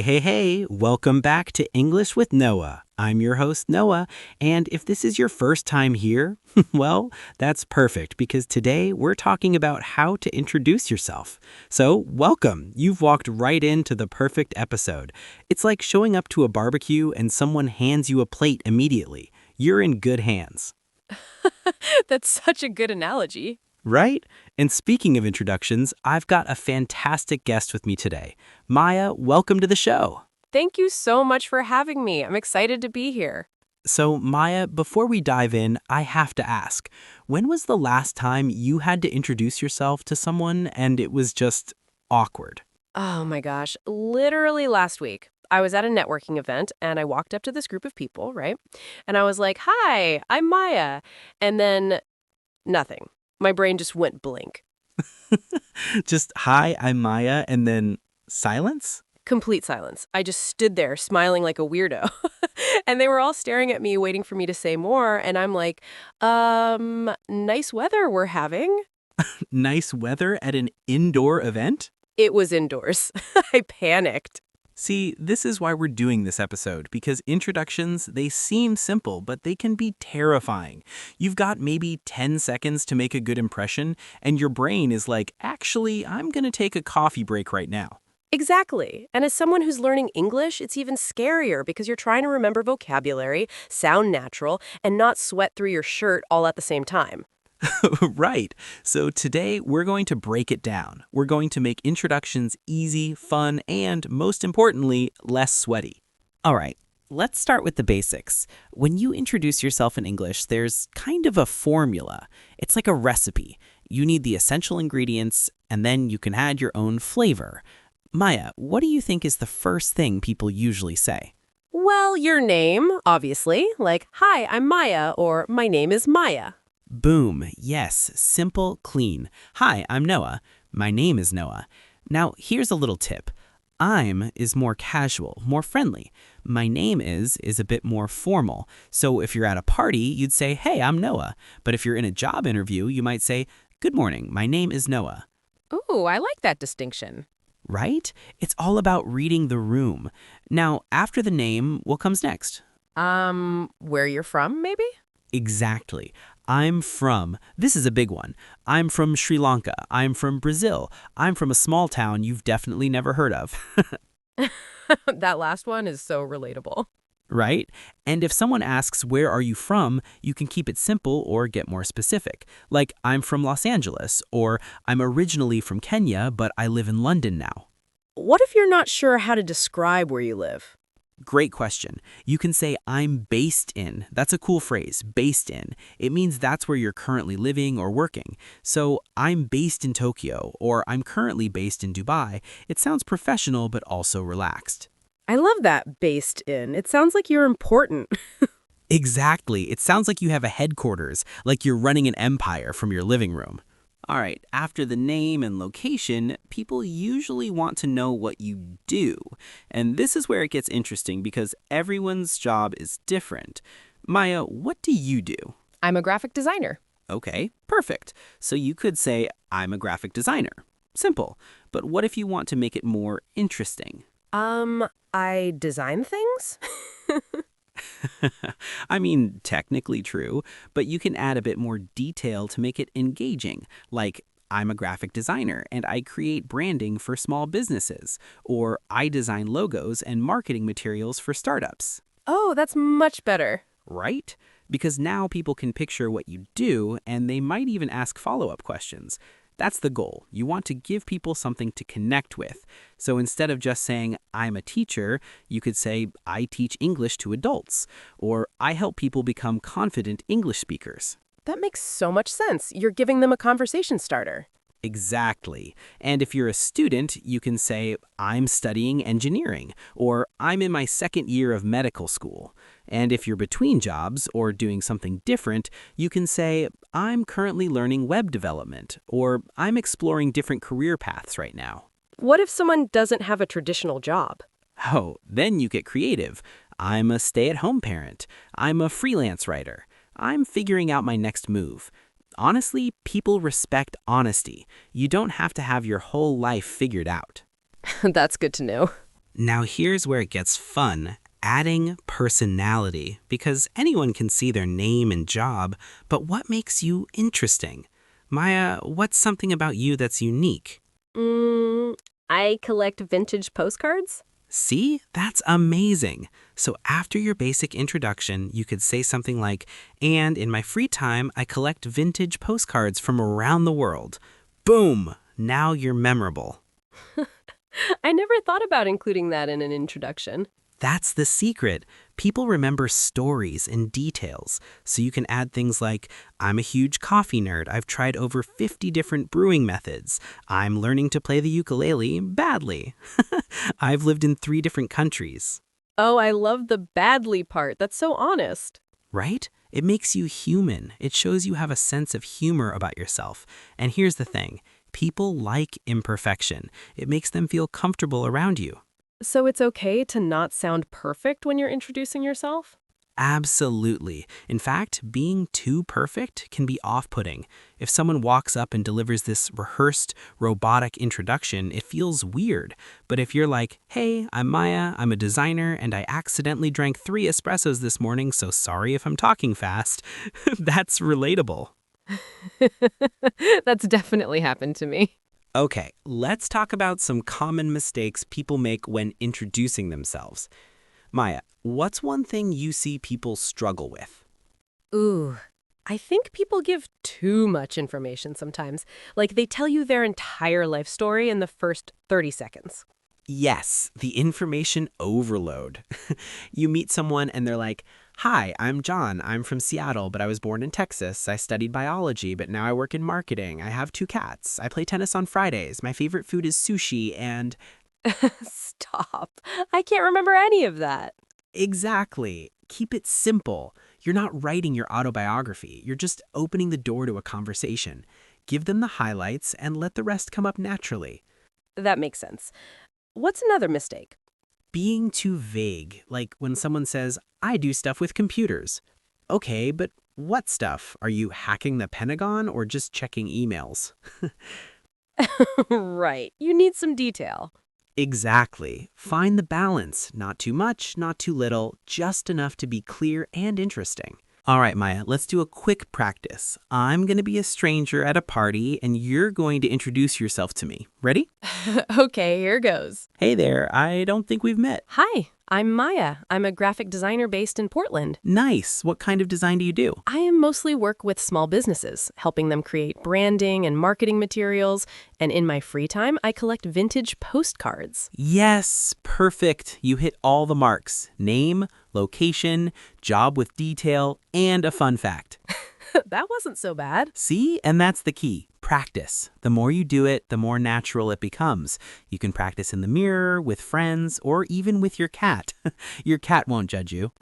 Hey, welcome back to English with Noah. I'm your host, Noah, and if this is your first time here, well, that's perfect because today we're talking about how to introduce yourself. So, welcome. You've walked right into the perfect episode. It's like showing up to a barbecue and someone hands you a plate immediately. You're in good hands. That's such a good analogy. Right? And speaking of introductions, I've got a fantastic guest with me today. Maya, welcome to the show. Thank you so much for having me. I'm excited to be here. So, Maya, before we dive in, I have to ask, when was the last time you had to introduce yourself to someone and it was just awkward? Oh my gosh, literally last week. I was at a networking event and I walked up to this group of people, right? And I was like, "Hi, I'm Maya." And then nothing. My brain just went blank. Just, hi, I'm Maya, and then silence? Complete silence. I just stood there smiling like a weirdo. And they were all staring at me, waiting for me to say more. And I'm like, nice weather we're having. Nice weather at an indoor event? It was indoors. I panicked. See, this is why we're doing this episode, because introductions, they seem simple, but they can be terrifying. You've got maybe 10 seconds to make a good impression, and your brain is like, actually, I'm going to take a coffee break right now. Exactly. And as someone who's learning English, it's even scarier because you're trying to remember vocabulary, sound natural, and not sweat through your shirt all at the same time. Right. So today we're going to break it down. We're going to make introductions easy, fun, and most importantly, less sweaty. All right. Let's start with the basics. When you introduce yourself in English, there's kind of a formula. It's like a recipe. You need the essential ingredients, and then you can add your own flavor. Maya, what do you think is the first thing people usually say? Well, your name, obviously, like, "Hi, I'm Maya," or "My name is Maya." Boom. Yes. Simple, clean. Hi, I'm Noah. My name is Noah. Now, here's a little tip. I'm is more casual, more friendly. My name is a bit more formal. So if you're at a party, you'd say, hey, I'm Noah. But if you're in a job interview, you might say, good morning, my name is Noah. Ooh, I like that distinction. Right? It's all about reading the room. Now, after the name, what comes next? Where you're from, maybe? Exactly. I'm from, this is a big one. I'm from Sri Lanka. I'm from Brazil. I'm from a small town you've definitely never heard of. That last one is so relatable. Right? And if someone asks, where are you from, you can keep it simple or get more specific. Like, I'm from Los Angeles, or I'm originally from Kenya, but I live in London now. What if you're not sure how to describe where you live? Great question. You can say, I'm based in. That's a cool phrase, based in. It means that's where you're currently living or working. So, I'm based in Tokyo, or I'm currently based in Dubai. It sounds professional, but also relaxed. I love that, based in. It sounds like you're important. Exactly. It sounds like you have a headquarters, like you're running an empire from your living room. All right, after the name and location, people usually want to know what you do. And this is where it gets interesting because everyone's job is different. Maya, what do you do? I'm a graphic designer. Okay, perfect. So you could say, I'm a graphic designer. Simple. But what if you want to make it more interesting? I design things? I mean, technically true, but you can add a bit more detail to make it engaging, like I'm a graphic designer and I create branding for small businesses, or I design logos and marketing materials for startups. Oh, that's much better. Right? Because now people can picture what you do and they might even ask follow-up questions. That's the goal. You want to give people something to connect with. So instead of just saying, I'm a teacher, you could say, I teach English to adults, or I help people become confident English speakers. That makes so much sense. You're giving them a conversation starter. Exactly. And if you're a student, you can say, I'm studying engineering, or I'm in my second year of medical school. And if you're between jobs or doing something different, you can say, I'm currently learning web development, or I'm exploring different career paths right now. What if someone doesn't have a traditional job? Oh, then you get creative. I'm a stay-at-home parent. I'm a freelance writer. I'm figuring out my next move. Honestly, people respect honesty. You don't have to have your whole life figured out. That's good to know. Now here's where it gets fun. Adding personality, because anyone can see their name and job, but what makes you interesting? Maya, what's something about you that's unique? Mm, I collect vintage postcards. See, that's amazing. So after your basic introduction, you could say something like, and in my free time, I collect vintage postcards from around the world. Boom! Now you're memorable. I never thought about including that in an introduction. That's the secret. People remember stories and details. So you can add things like, I'm a huge coffee nerd. I've tried over 50 different brewing methods. I'm learning to play the ukulele badly. I've lived in 3 different countries. Oh, I love the badly part. That's so honest. Right? It makes you human. It shows you have a sense of humor about yourself. And here's the thing. People like imperfection. It makes them feel comfortable around you. So it's okay to not sound perfect when you're introducing yourself? Absolutely. In fact, being too perfect can be off-putting. If someone walks up and delivers this rehearsed, robotic introduction, it feels weird. But if you're like, hey, I'm Maya, I'm a designer, and I accidentally drank 3 espressos this morning, so sorry if I'm talking fast, that's relatable. That's definitely happened to me. Okay, let's talk about some common mistakes people make when introducing themselves. Maya, what's one thing you see people struggle with? Ooh, I think people give too much information sometimes. Like they tell you their entire life story in the first 30 seconds. Yes, the information overload. You meet someone and they're like, hi, I'm John. I'm from Seattle, but I was born in Texas. I studied biology, but now I work in marketing. I have 2 cats. I play tennis on Fridays. My favorite food is sushi and... Stop. I can't remember any of that. Exactly. Keep it simple. You're not writing your autobiography. You're just opening the door to a conversation. Give them the highlights and let the rest come up naturally. That makes sense. What's another mistake? Being too vague, like when someone says, I do stuff with computers. Okay, but what stuff? Are you hacking the Pentagon or just checking emails? Right. You need some detail. Exactly. Find the balance. Not too much, not too little, just enough to be clear and interesting. All right, Maya, let's do a quick practice. I'm going to be a stranger at a party, and you're going to introduce yourself to me. Ready? Okay, here goes. Hey there, I don't think we've met. Hi, I'm Maya. I'm a graphic designer based in Portland. Nice. What kind of design do you do? I mostly work with small businesses, helping them create branding and marketing materials. And in my free time, I collect vintage postcards. Yes, perfect. You hit all the marks. Name, location, job with detail, and a fun fact. That wasn't so bad. See? And that's the key. Practice. The more you do it, the more natural it becomes. You can practice in the mirror, with friends, or even with your cat. Your cat won't judge you.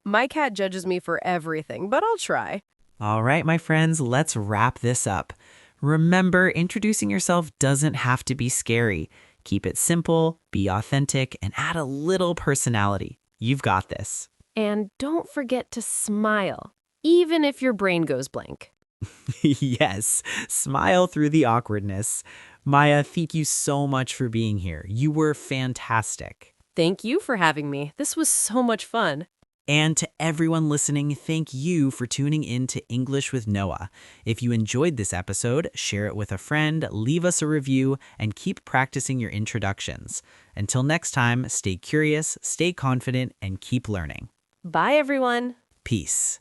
My cat judges me for everything, but I'll try. All right, my friends, let's wrap this up. Remember, introducing yourself doesn't have to be scary. Keep it simple, be authentic, and add a little personality. You've got this. And don't forget to smile, even if your brain goes blank. Yes, smile through the awkwardness. Maya, thank you so much for being here. You were fantastic. Thank you for having me. This was so much fun. And to everyone listening, thank you for tuning in to English with Noah. If you enjoyed this episode, share it with a friend, leave us a review, and keep practicing your introductions. Until next time, stay curious, stay confident, and keep learning. Bye, everyone. Peace.